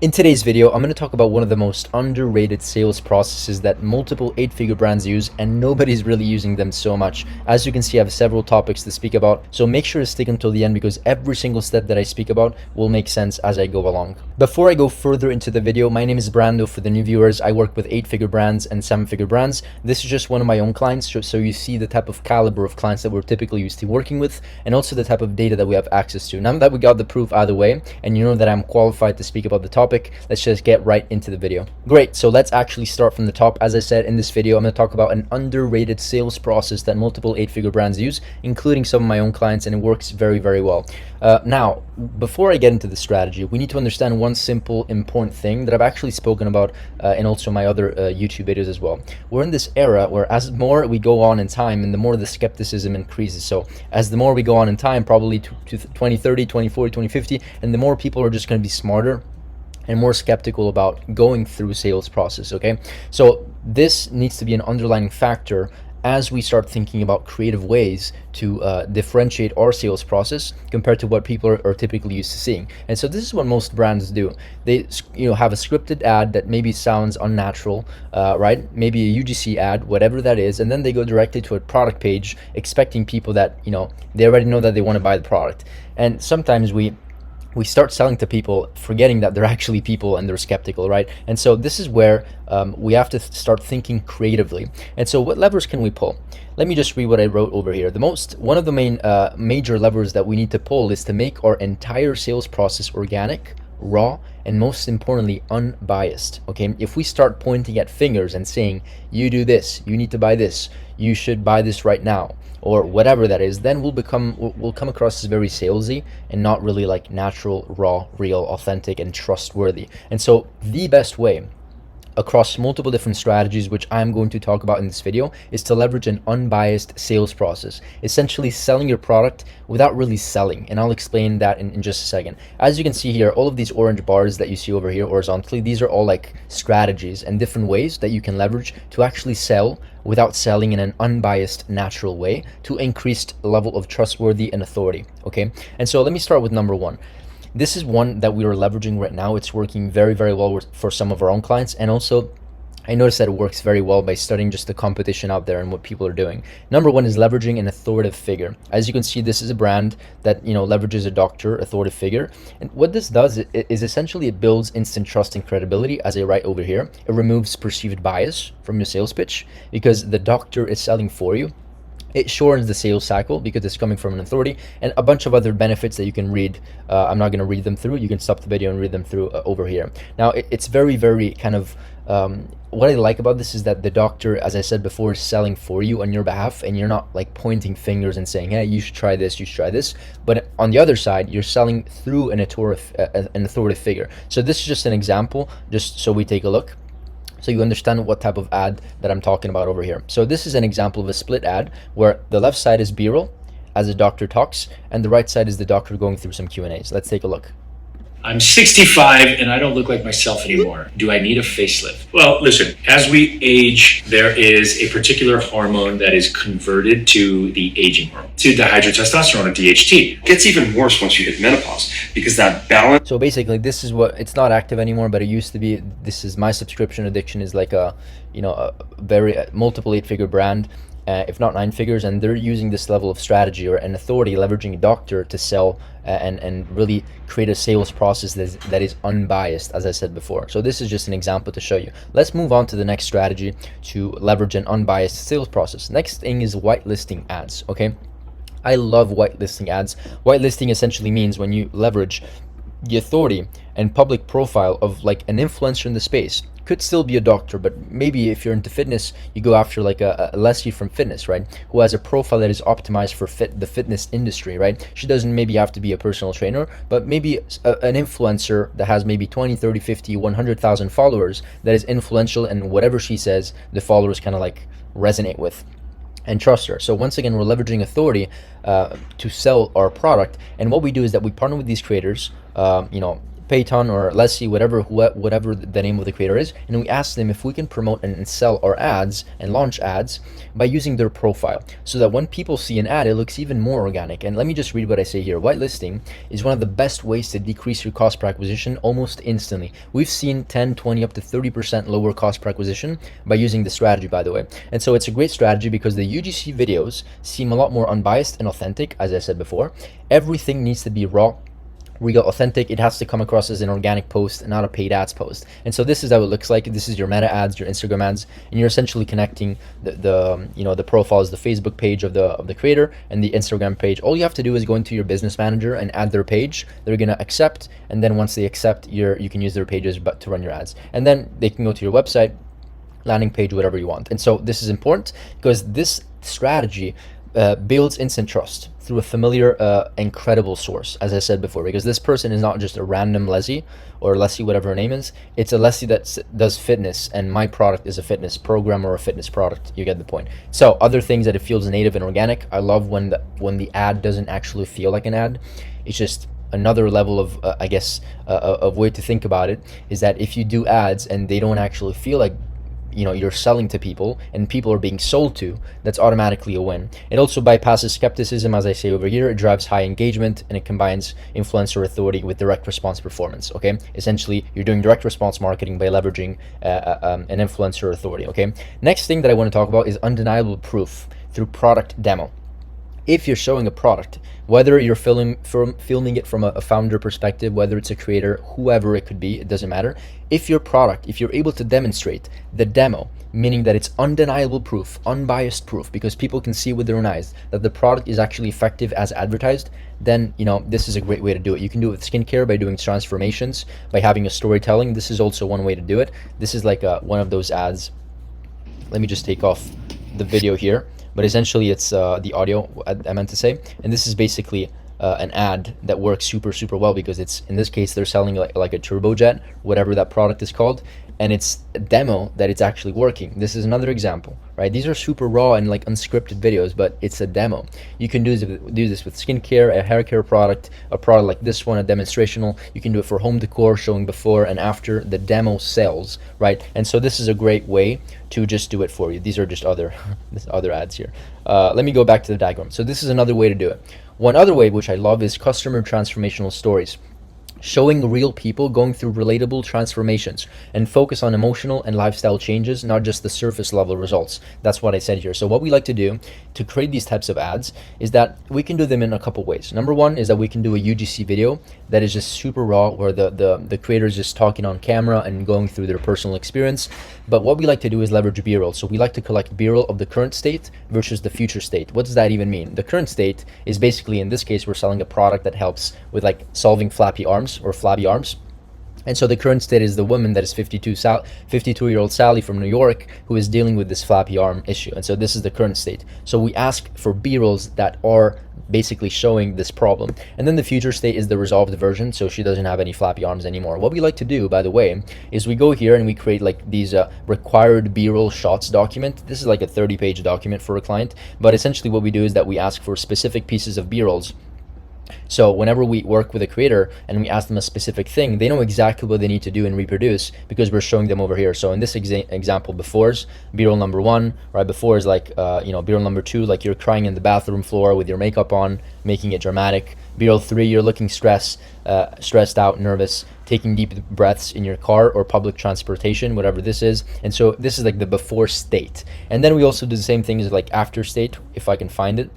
In today's video, I'm going to talk about one of the most underrated sales processes that multiple 8-figure brands use, and nobody's really using them so much. As you can see, I have several topics to speak about, so make sure to stick until the end because every single step that I speak about will make sense as I go along. Before I go further into the video, my name is Brando. For the new viewers, I work with 8-figure brands and 7-figure brands. This is just one of my own clients, so you see the type of caliber of clients that we're typically used to working with, and also the type of data that we have access to. Now that we got the proof either way, and you know that I'm qualified to speak about the topic, let's just get right into the video. Great, so let's actually start from the top. As I said in this video, I'm going to talk about an underrated sales process that multiple 8-figure brands use, including some of my own clients, and it works very, very well. Now, before I get into the strategy, we need to understand one simple, important thing that I've actually spoken about in also my other YouTube videos as well. We're in this era where as more we go on in time, and the more the skepticism increases. So as the more we go on in time, probably to 2030, 2040, 2050, and the more people are just going to be smarter and more skeptical about going through sales process, okay? So this needs to be an underlying factor as we start thinking about creative ways to differentiate our sales process compared to what people are typically used to seeing. And so this is what most brands do. They have a scripted ad that maybe sounds unnatural, right? Maybe a UGC ad, whatever that is, and then they go directly to a product page expecting people that, they already know that they want to buy the product. And sometimes we start selling to people forgetting that they're actually people and they're skeptical, right? And so this is where we have to start thinking creatively. And so what levers can we pull? Let me just read what I wrote over here. One of the main major levers that we need to pull is to make our entire sales process organic, raw, and most importantly, unbiased, okay? If we start pointing at fingers and saying, you do this, you need to buy this, you should buy this right now, or whatever that is, then we'll come across as very salesy and not really like natural, raw, real, authentic, and trustworthy. And so the best way across multiple different strategies, which I'm going to talk about in this video, is to leverage an unbiased sales process, essentially selling your product without really selling. And I'll explain that in just a second. As you can see here, all of these orange bars that you see over here horizontally, these are all like strategies and different ways that you can leverage to actually sell without selling in an unbiased, natural way to increased level of trustworthy and authority, okay? And so let me start with number one. This is one that we are leveraging right now. It's working very, very well for some of our own clients. And also, I noticed that it works very well by studying just the competition out there and what people are doing. Number one is leveraging an authoritative figure. As you can see, this is a brand that leverages a doctor, authoritative figure. And what this does is essentially it builds instant trust and credibility, as I write over here. It removes perceived bias from your sales pitch because the doctor is selling for you. It shortens the sales cycle because it's coming from an authority, and a bunch of other benefits that you can read. I'm not going to read them through. You can stop the video and read them through over here. Now, it's very, very kind of, what I like about this is that the doctor, as I said before, is selling for you on your behalf, and you're not like pointing fingers and saying, hey, you should try this, you should try this. But on the other side, you're selling through an authoritative figure. So this is just an example, just so we take a look, so you understand what type of ad that I'm talking about over here. So this is an example of a split ad where the left side is B-roll as a doctor talks, and the right side is the doctor going through some Q&As. Let's take a look. I'm 65 and I don't look like myself anymore. Do I need a facelift? Well, listen, as we age, there is a particular hormone that is converted to the aging hormone, to dihydrotestosterone or DHT. It gets even worse once you hit menopause because that balance. So basically, this is what, it's not active anymore, but it used to be. This is my subscription addiction is like a very multiple 8-figure brand. If not 9 figures, and they're using this level of strategy or an authority, leveraging a doctor to sell and really create a sales process that is unbiased, as I said before. So this is just an example to show you. Let's move on to the next strategy to leverage an unbiased sales process. Next thing is whitelisting ads, okay? I love whitelisting ads. Whitelisting essentially means when you leverage the authority and public profile of like an influencer in the space. Could still be a doctor, but maybe if you're into fitness, you go after like a Leslie from fitness, right? Who has a profile that is optimized for the fitness industry, right? She doesn't maybe have to be a personal trainer, but maybe an influencer that has maybe 20, 30, 50, 100,000 followers that is influential, and whatever she says, the followers kind of like resonate with and trust her. So once again, we're leveraging authority to sell our product. And what we do is that we partner with these creators, Peyton or Leslie, whatever the name of the creator is, and we ask them if we can promote and sell our ads and launch ads by using their profile, so that when people see an ad, it looks even more organic. And let me just read what I say here. Whitelisting is one of the best ways to decrease your cost per acquisition almost instantly. We've seen 10, 20, up to 30% lower cost per acquisition by using this strategy, by the way. And so it's a great strategy because the UGC videos seem a lot more unbiased and authentic. As I said before, everything needs to be raw, real, authentic. It has to come across as an organic post, not a paid ads post. And so this is how it looks like. This is your meta ads, your Instagram ads, and you're essentially connecting the profiles, the Facebook page of the creator and the Instagram page. All you have to do is go into your business manager and add their page. They're gonna accept, and then once they accept, you can use their pages to run your ads, and then they can go to your website, landing page, whatever you want. And so this is important because this strategy builds instant trust through a familiar, incredible source, as I said before, because this person is not just a random Leslie or Leslie, whatever her name is. It's a Leslie that does fitness, and my product is a fitness program or a fitness product. You get the point. So other things that it feels native and organic. I love when the ad doesn't actually feel like an ad. It's just another level of, of way to think about it, is that if you do ads and they don't actually feel like you're selling to people and people are being sold to, that's automatically a win. It also bypasses skepticism, as I say over here. It drives high engagement, and it combines influencer authority with direct response performance. Okay, essentially you're doing direct response marketing by leveraging an influencer authority. Okay, next thing that I want to talk about is undeniable proof through product demo. If you're showing a product, whether you're filming it from a founder perspective, whether it's a creator, whoever it could be, it doesn't matter. If your product, if you're able to demonstrate the demo, meaning that it's undeniable proof, unbiased proof, because people can see with their own eyes that the product is actually effective as advertised, then this is a great way to do it. You can do it with skincare by doing transformations, by having a storytelling. This is also one way to do it. This is like one of those ads. Let me just take off the video here. But essentially it's the audio, I meant to say, and this is basically an ad that works super well, because it's, in this case, they're selling like a turbojet, whatever that product is called, and it's a demo that it's actually working. This is another example, right? These are super raw and like unscripted videos, but it's a demo. You can do this with skincare, a hair care product, a product like this one, a demonstrational. You can do it for home decor, showing before and after. The demo sells, right? And so this is a great way to just do it for you. These are just other ads here. Let me go back to the diagram. So this is another way to do it. One other way, which I love, is customer transformational stories. Showing real people going through relatable transformations, and focus on emotional and lifestyle changes, not just the surface level results. That's what I said here. So what we like to do to create these types of ads is that we can do them in a couple ways. Number one is that we can do a UGC video that is just super raw, where the creator is just talking on camera and going through their personal experience. But what we like to do is leverage B-roll. So we like to collect B-roll of the current state versus the future state. What does that even mean? The current state is basically, in this case, we're selling a product that helps with like solving flappy arms or flabby arms. And so the current state is the woman that is 52-year-old Sally from New York, who is dealing with this flappy arm issue. And so this is the current state. So we ask for B-rolls that are basically showing this problem. And then the future state is the resolved version, so she doesn't have any flappy arms anymore. What we like to do, by the way, is we go here and we create like these required B-roll shots document. This is like a 30-page document for a client, but essentially what we do is that we ask for specific pieces of B-rolls. So whenever we work with a creator and we ask them a specific thing, they know exactly what they need to do and reproduce, because we're showing them over here. So in this example, before's B-roll number one, right? Before is like, B-roll number two, like you're crying in the bathroom floor with your makeup on, making it dramatic. B-roll three, you're looking stressed out, nervous, taking deep breaths in your car or public transportation, whatever this is. And so this is like the before state. And then we also do the same thing as like after state, if I can find it.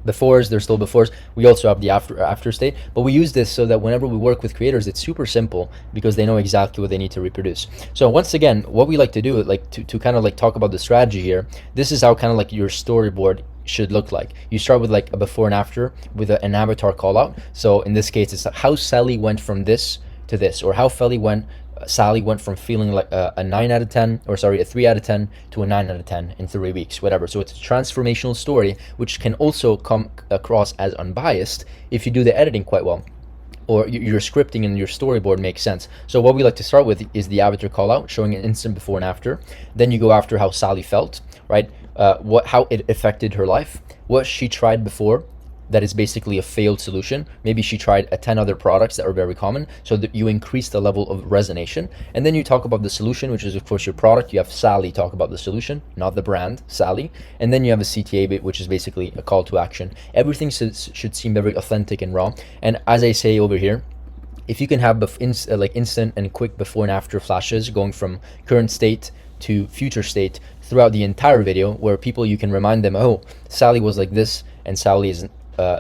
Befores, they're still befores. We also have the after state, but we use this so that whenever we work with creators, it's super simple, because they know exactly what they need to reproduce. So once again, what we like to do, like to kind of like talk about the strategy here, this is how kind of like your storyboard should look like. You start with like a before and after with an avatar call out. So in this case, it's how Sally went from this to this, or how Sally went from feeling like a 9 out of 10, or sorry, a 3 out of 10 to a 9 out of 10 in 3 weeks, whatever. So it's a transformational story, which can also come across as unbiased if you do the editing quite well, or your scripting and your storyboard makes sense. So what we like to start with is the avatar call out, showing an instant before and after. Then you go after how Sally felt, right? How it affected her life, what she tried before, that is basically a failed solution. Maybe she tried 10 other products that are very common, so that you increase the level of resonation. And then you talk about the solution, which is of course your product. You have Sally talk about the solution, not the brand, Sally. And then you have a CTA bit, which is basically a call to action. Everything should seem very authentic and raw. And as I say over here, if you can have instant and quick before and after flashes going from current state to future state throughout the entire video, where people, you can remind them, oh, Sally was like this and Sally is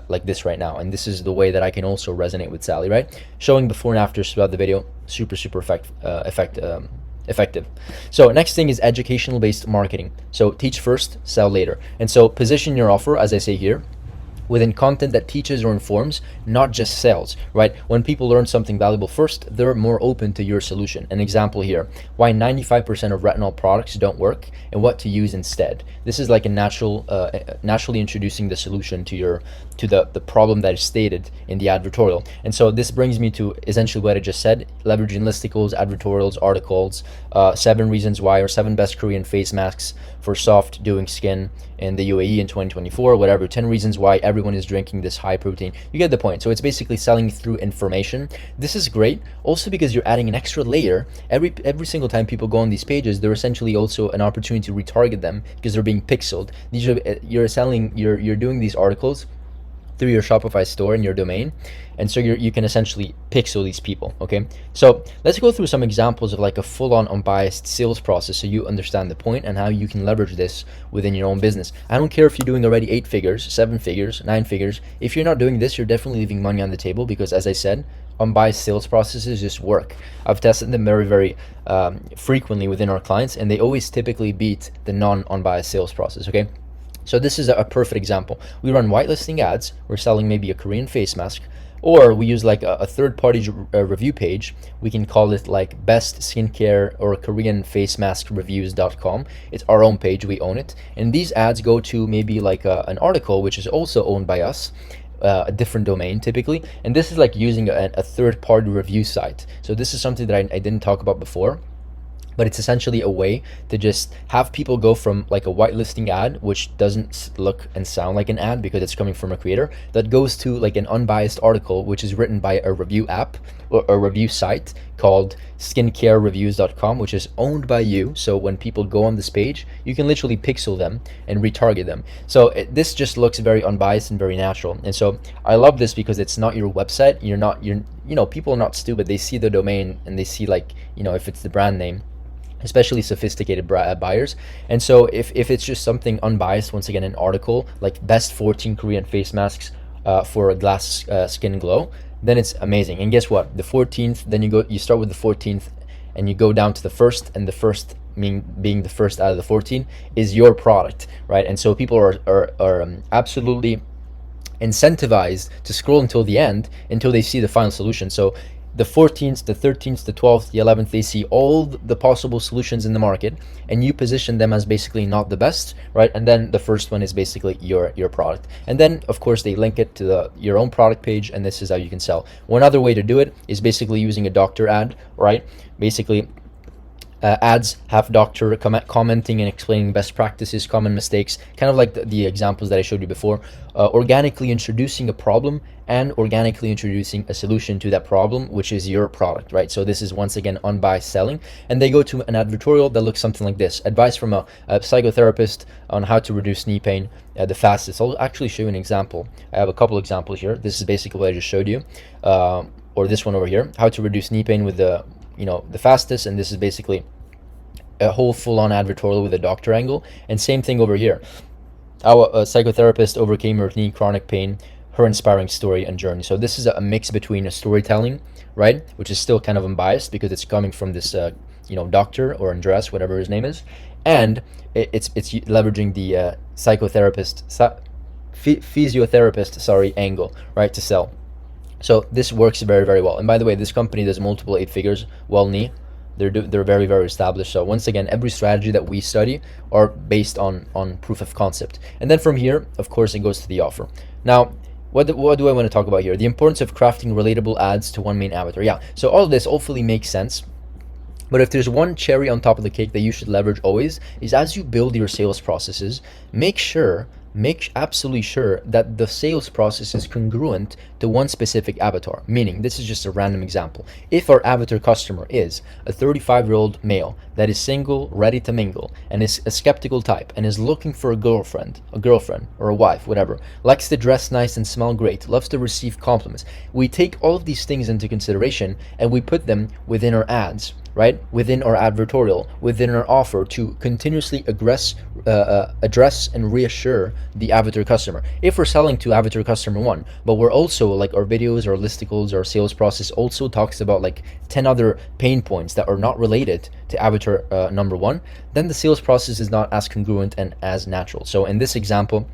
like this right now, and this is the way that I can also resonate with Sally, right? Showing before and afters throughout the video, super effective. So next thing is educational based marketing. So teach first, sell later. And so position your offer, as I say here, within content that teaches or informs, not just sells, right? When people learn something valuable first, they're more open to your solution. An example here, why 95% of retinol products don't work and what to use instead. This is like a naturally introducing the solution to the problem that is stated in the advertorial. And so this brings me to essentially what I just said, leveraging listicles, advertorials, articles, 7 reasons why, or 7 best Korean face masks for soft doing skin in the UAE in 2024, whatever, 10 reasons why everyone is drinking this high protein. You get the point. So it's basically selling through information. This is great also because you're adding an extra layer. Every single time people go on these pages, they're essentially also an opportunity to retarget them because they're being pixeled. These are, you're doing these articles through your Shopify store and your domain, and so you can essentially pixel these people. Okay, so let's go through some examples of like a full-on unbiased sales process so you understand the point and how you can leverage this within your own business. I don't care if you're doing already 8 figures, 7 figures, 9 figures. If you're not doing this, you're definitely leaving money on the table, because as I said, unbiased sales processes just work. I've tested them very frequently within our clients, and they always typically beat the non-unbiased sales process. Okay, so this is a perfect example. We run whitelisting ads. We're selling maybe a Korean face mask, or we use like a third-party review page. We can call it like best skincare or Korean face mask reviews.com. It's our own page. We own it. And these ads go to maybe like an article, which is also owned by us, a different domain typically. And this is like using a third-party review site. So this is something that I didn't talk about before, but it's essentially a way to just have people go from like a whitelisting ad, which doesn't look and sound like an ad because it's coming from a creator, that goes to like an unbiased article, which is written by a review app or a review site called skincarereviews.com, which is owned by you. So when people go on this page, you can literally pixel them and retarget them. So this just looks very unbiased and very natural. And so I love this because it's not your website. People are not stupid. They see the domain and they see like, if it's the brand name, especially sophisticated buyers. And so if it's just something unbiased, once again, an article like best 14 Korean face masks for a glass skin glow, then it's amazing. And guess what? The 14th, then you start with the 14th and you go down to the first, and the first being the first out of the 14 is your product, right? And so people are absolutely incentivized to scroll until the end, until they see the final solution. So the 14th, the 13th, the 12th, the 11th, they see all the possible solutions in the market, and you position them as basically not the best, right? And then the first one is basically your product. And then, of course, they link it to your own product page, and this is how you can sell. One other way to do it is basically using a doctor ad, right? Basically, ads have doctor commenting and explaining best practices, common mistakes, kind of like the examples that I showed you before, organically introducing a problem and organically introducing a solution to that problem, which is your product, right? So this is once again unbiased selling. And they go to an advertorial that looks something like this: advice from a psychotherapist on how to reduce knee pain the fastest. I'll actually show you an example. I have a couple examples here. This is basically what I just showed you, or this one over here, how to reduce knee pain with the fastest. And this is basically a whole full-on advertorial with a doctor angle. And same thing over here, how a psychotherapist overcame her knee chronic pain, her inspiring story and journey. So this is a mix between a storytelling, right, which is still kind of unbiased because it's coming from this doctor or Andreas, whatever his name is, and it's leveraging the physiotherapist angle, right, to sell. So this works very, very well. And by the way, this company does multiple 8 figures. Knee, they're very, very established. So once again, every strategy that we study are based on proof of concept. And then from here, of course, it goes to the offer. Now, what do I want to talk about here? The importance of crafting relatable ads to one main avatar. Yeah, so all of this hopefully makes sense. But if there's one cherry on top of the cake that you should leverage always, is as you build your sales processes, make sure make absolutely sure that the sales process is congruent to one specific avatar. Meaning, this is just a random example. If our avatar customer is a 35-year-old male that is single, ready to mingle, and is a skeptical type, and is looking for a girlfriend or a wife, whatever, likes to dress nice and smell great, loves to receive compliments, we take all of these things into consideration and we put them within our ads, right? Within our advertorial, within our offer, to continuously address and reassure the avatar customer. If we're selling to avatar customer 1, but we're also, like, our videos, our listicles, our sales process also talks about like 10 other pain points that are not related to avatar number 1, then the sales process is not as congruent and as natural. So in this example,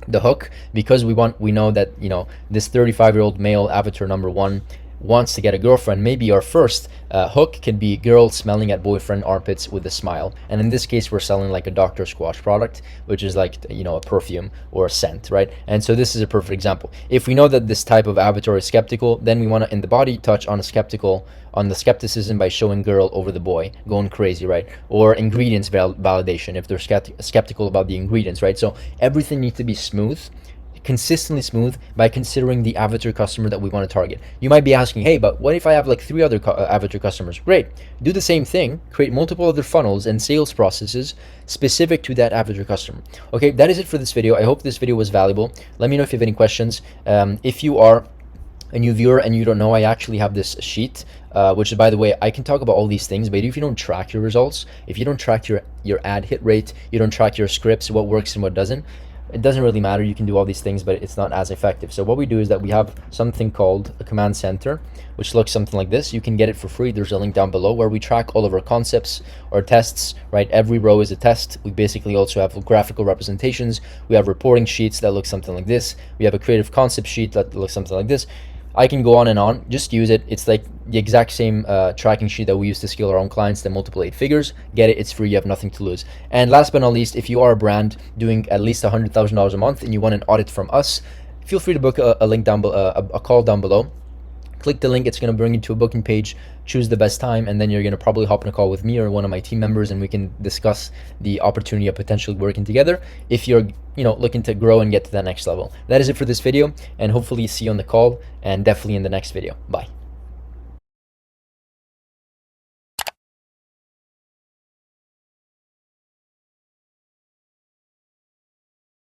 the hook, because we know that, you know, this 35-year-old male avatar number 1 wants to get a girlfriend, maybe our first hook can be girl smelling at boyfriend armpits with a smile. And in this case, we're selling like a Dr. Squatch product, which is like, you know, a perfume or a scent, right? And so this is a perfect example. If we know that this type of avatar is skeptical, then we want to, in the body, touch on the skepticism by showing girl over the boy, going crazy, right? Or ingredients validation, if they're skeptical about the ingredients, right? So everything needs to be smooth, consistently smooth, by considering the avatar customer that we want to target. You might be asking, hey, but what if I have like 3 other avatar customers? Great, do the same thing, create multiple other funnels and sales processes specific to that avatar customer. Okay, that is it for this video. I hope this video was valuable. Let me know if you have any questions. If you are a new viewer and you don't know, I actually have this sheet, which is, by the way, I can talk about all these things, but if you don't track your results, if you don't track your ad hit rate, you don't track your scripts, what works and what doesn't, it doesn't really matter. You can do all these things, but it's not as effective. So what we do is that we have something called a command center, which looks something like this. You can get it for free. There's a link down below where we track all of our concepts, our tests, right? Every row is a test. We basically also have graphical representations. We have reporting sheets that look something like this. We have a creative concept sheet that looks something like this. I can go on and on. Just use it. It's like the exact same tracking sheet that we use to scale our own clients to multiple 8 figures. Get it. It's free. You have nothing to lose. And last but not least, if you are a brand doing at least $100,000 a month and you want an audit from us, feel free to book a link down below, a call down below. Click the link. It's going to bring you to a booking page. Choose the best time, and then you're going to probably hop in a call with me or one of my team members, and we can discuss the opportunity of potentially working together if you're, you know, looking to grow and get to that next level. That is it for this video, and hopefully see you on the call and definitely in the next video. Bye.